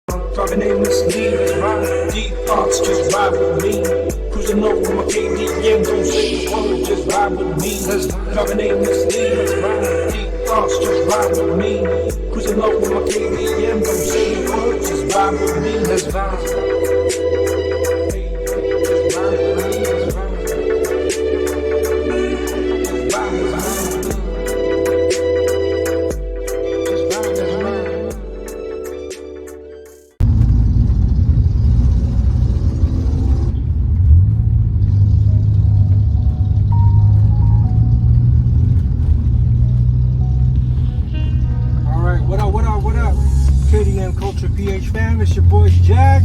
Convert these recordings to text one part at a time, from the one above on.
Driving aimlessly, let's ride. Deep thoughts, just ride with me. Cruising over my KDM, don't say a word, just ride with me. Let's driving aimlessly, let's ride. Deep thoughts, just ride with me. Cruising over my KDM, don't say a word, just ride with me. Let's ride. KDMculture PH fam, it's your boy Jag,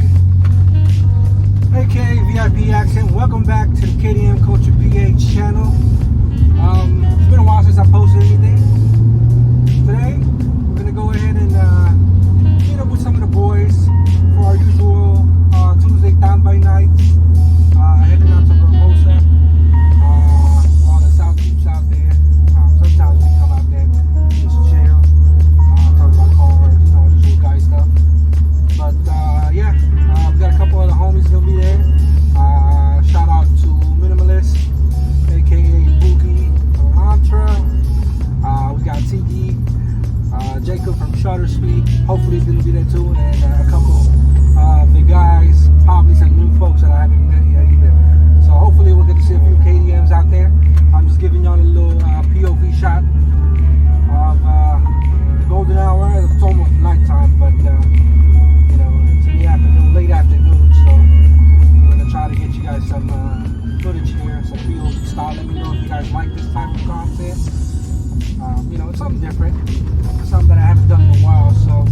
aka vipcars. Welcome back to the KDMculture PH channel. It's been a while since I posted anything. Today, we're gonna go ahead and meet up with some of the boys for our usual Tuesday Tambay night. Heading out to Brenthon, all the South peeps out there. Sometimes we come out there, just chill, talk about cars, usual guy stuff. But yeah, we got a couple of the homies gonna be there. Shout out to Minimalist, aka Boogie Mantra. We got Tiki, Jacob from Shutter Speed. Hopefully he's gonna be there too, and a couple of the guys, probably some new folks that I haven't met yet either. So hopefully we'll get to see a few KDMs out there. I'm just giving y'all a little POV shot of the golden hour. It's almost nighttime, but it's in the afternoon, late afternoon. So I'm gonna try to get you guys some footage here, some POV style. Let me know if you guys like this type of content. It's something different. It's something that I haven't done in a while. So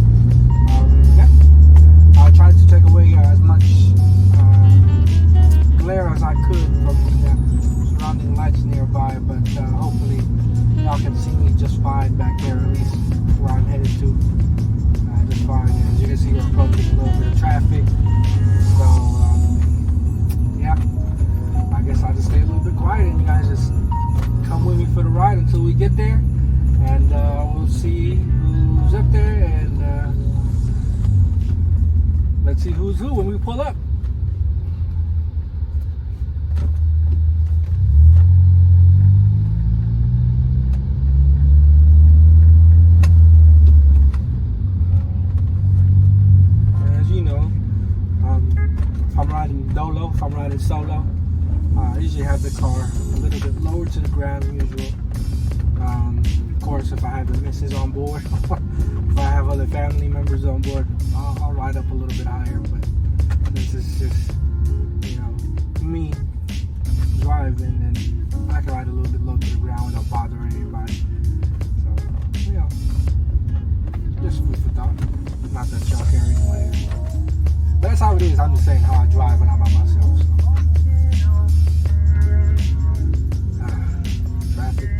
yeah, I'll try to take away as much glare as I could from the surrounding lights nearby. But hopefully y'all can see me just fine back there, at least where I'm headed to. Just fine. And as you can see, we're approaching a little bit of traffic. So yeah, I guess I'll just stay a little bit quiet and you guys just come with me for the ride until we get there, and we'll see who's up there, and let's see who's who when we pull up. As you know, if I'm riding dolo, if I'm riding solo, I usually have the car a little bit lower to the ground than usual. Of course, if I have the missus on board, if I have other family members on board, I'll ride up a little bit higher. But this is just, me driving, and I can ride a little bit low to the ground without bothering anybody. So, just food for thought. Not that y'all care anyway. But that's how it is. I'm just saying how I drive when I'm by myself. So. Traffic.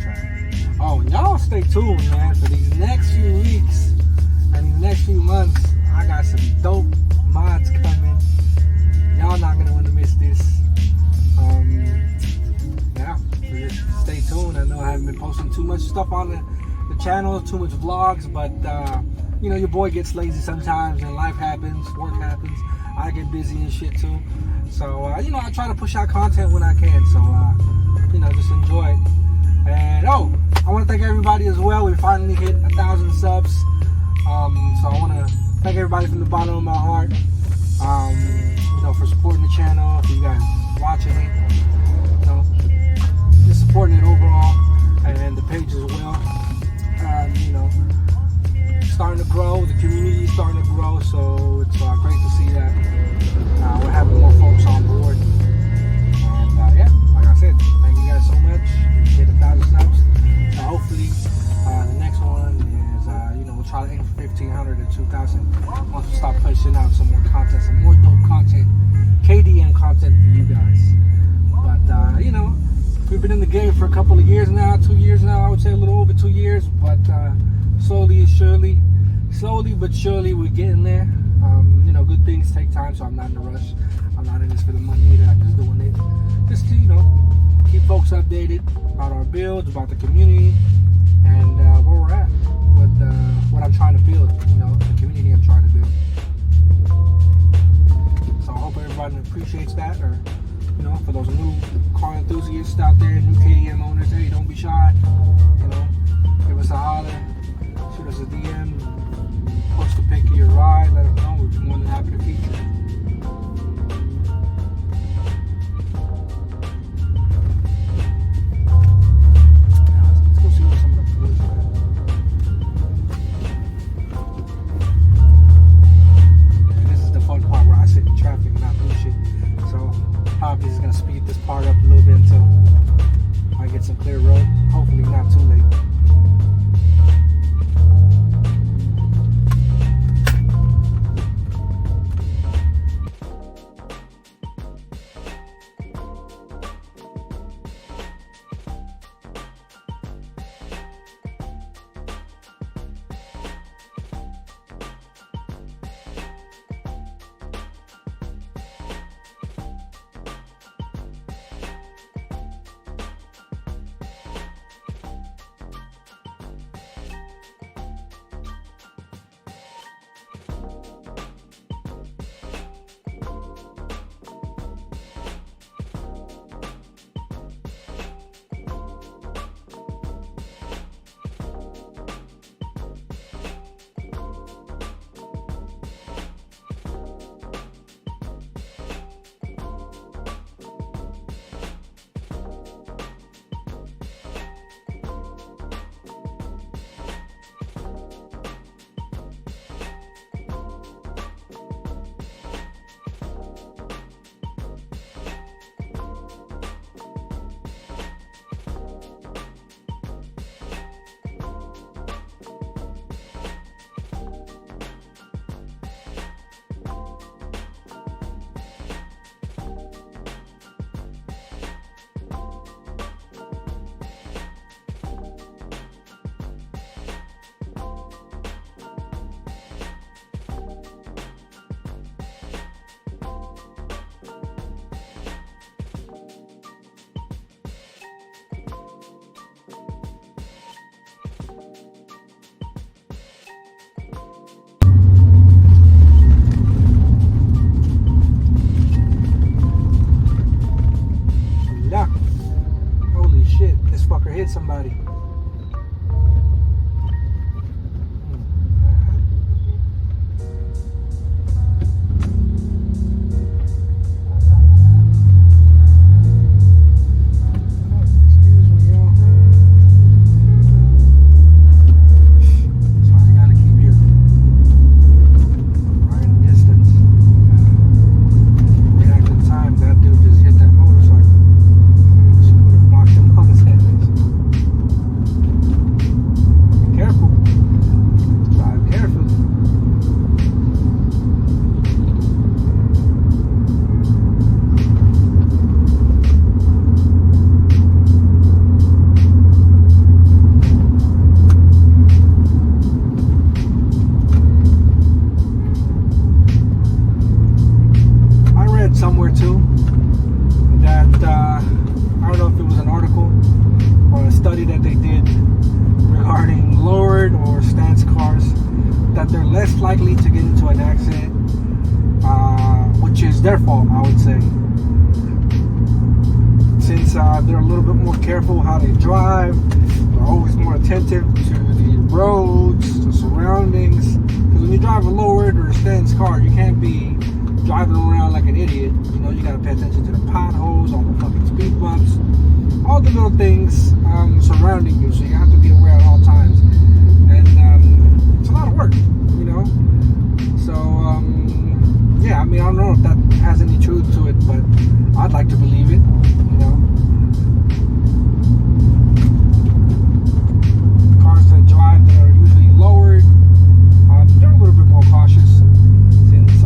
Oh, y'all stay tuned, man, for these next few weeks and these next few months. I got some dope mods coming. Y'all not gonna want to miss this. Yeah, so just stay tuned. I know I haven't been posting too much stuff on the channel, too much vlogs, but your boy gets lazy sometimes, and life happens, work happens. I get busy and shit too. So I try to push out content when I can. So just enjoy it. And I want to thank everybody as well. We finally hit 1,000 subs. So I want to thank everybody from the bottom of my heart. For supporting the channel, for you guys watching it, just supporting it overall, and the page as well. Starting to grow. The community is starting to grow. So it's great to see that we're having more folks on board. And yeah, like I said, thank you guys so much. Hit 1,000 subs. Hopefully, the next one is, we'll try to aim for 1,500 or 2,000 once we start pushing out some more content, some more dope content, KDM content for you guys. But, we've been in the game for a couple of years now, 2 years now, I would say a little over 2 years, but slowly but surely, we're getting there. Good things take time, so I'm not in a rush. I'm not in this for the money either. I'm just doing it just to, keep folks updated about our builds, about the community, and where we're at with what I'm trying to build, the community I'm trying to build. everybody appreciates that, or you know, for those new car enthusiasts out there, new KDM owners, hey, don't be shy. You know, give us a holler, shoot us a DM, post a pic of your ride, let us know. We'd be more than happy to feature it. Probably just gonna speed this part up a little bit until I get some clear road. Hopefully not too late. Hit somebody. Likely to get into an accident, which is their fault, I would say, since they're a little bit more careful how they drive. They're always more attentive to the roads, the surroundings, because when you drive a lowered or a stance car, you can't be driving around like an idiot. You know, you got to pay attention to the potholes, all the fucking speed bumps, all the little things surrounding you, so you have to be aware at all times. And it's a lot of work, you know. So yeah, I mean, I don't know if that has any truth to it, but I'd like to believe it, you know. Cars that drive that are usually lowered, they're a little bit more cautious, since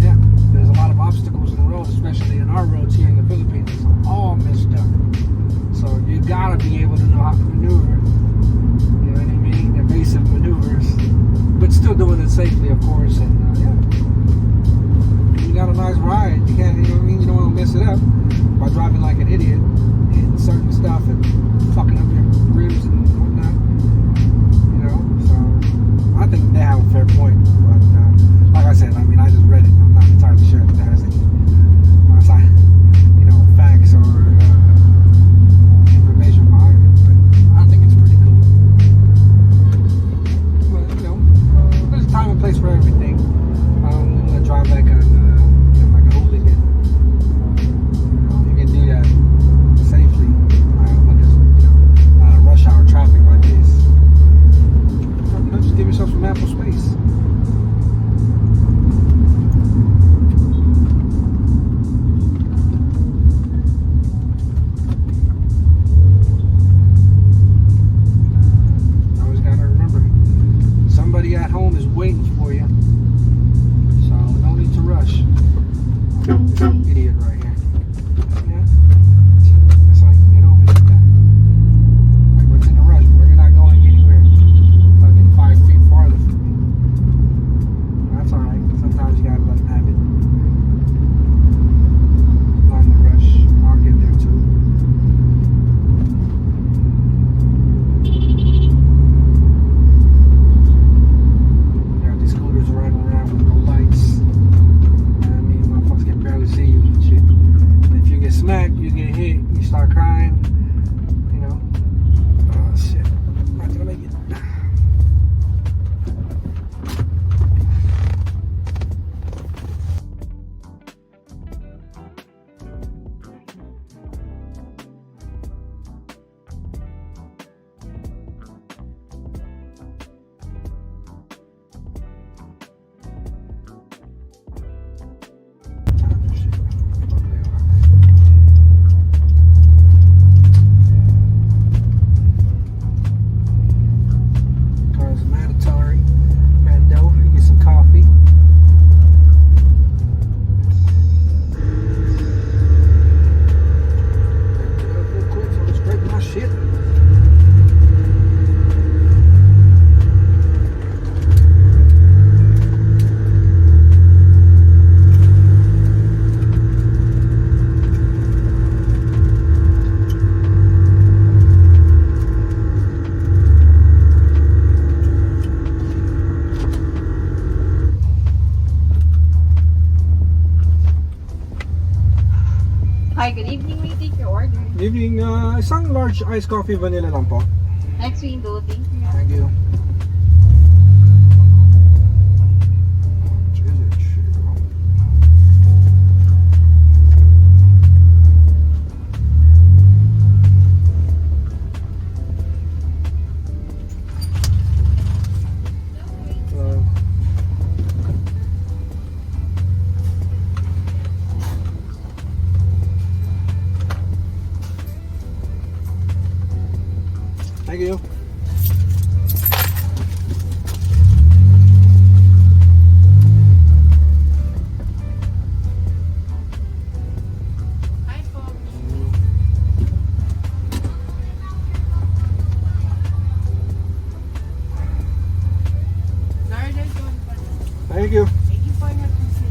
yeah, there's a lot of obstacles in the road, especially in our roads here in the Philippines. It's all messed up, so you gotta be able to know how to maneuver. You know what I mean? Evasive maneuvers, but still doing it safely, of course. And yeah, you got a nice ride. You can't, you know what I mean? You don't want to mess it up by driving like an idiot, hitting certain stuff and fucking up your rims and whatnot. You know, so I think they have a fair point. But like I said, I mean, I just read it. I'm not entirely sure if that has any Hi, good evening. May take your order. Good evening. Isang large iced coffee vanilla lang po. Next window, thank you. Thank you. Thank you. Hi, POV. Garden one pa. Thank you. Thank you for your visit.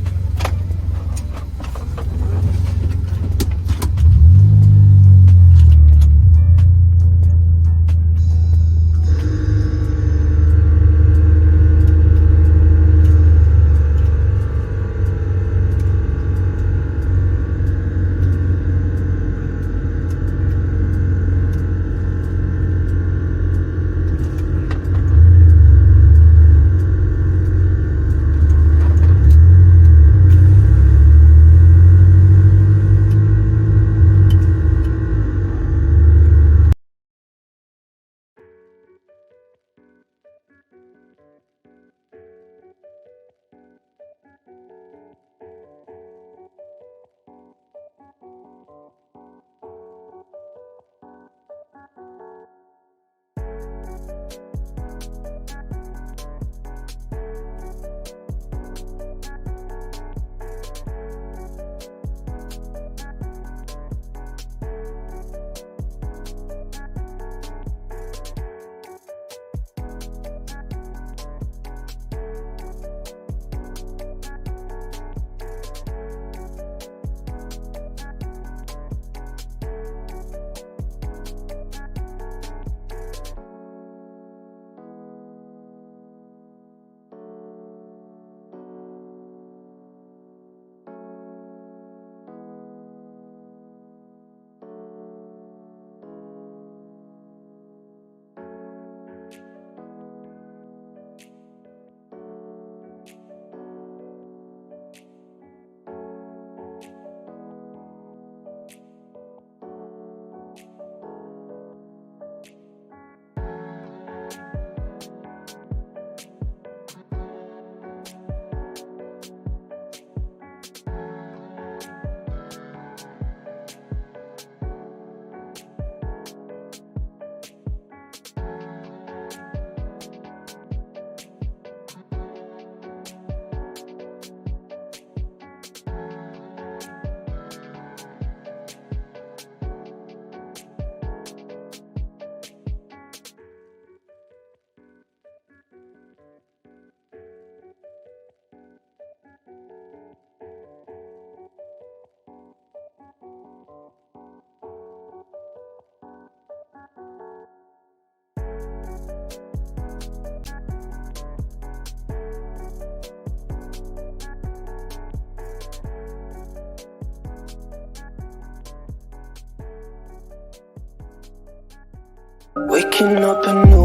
Waking up a new